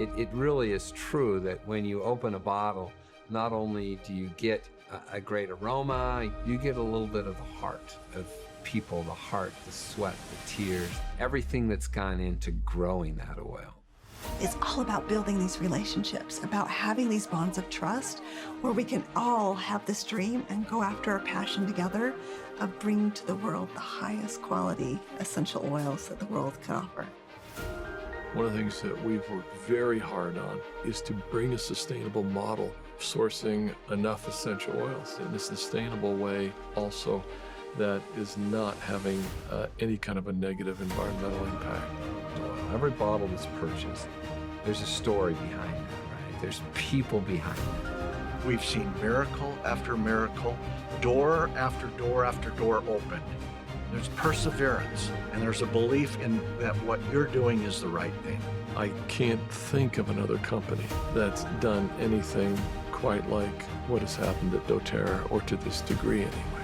It really is true that when you open a bottle, not only do you get a great aroma, you get a little bit of the heart of people, the heart, the sweat, the tears, everything that's gone into growing that oil. It's all about building these relationships, about having these bonds of trust where we can all have this dream and go after our passion together of bringing to the world the highest quality essential oils that the world can offer. One of the things that we've worked very hard on is to bring a sustainable model of sourcing enough essential oils in a sustainable way also that is not having any kind of a negative environmental impact. Every bottle that's purchased, there's a story behind that, right? There's people behind it. We've seen miracle after miracle, door after door after door open. There's perseverance, and there's a belief in that what you're doing is the right thing. I can't think of another company that's done anything quite like what has happened at dōTERRA, or to this degree anyway.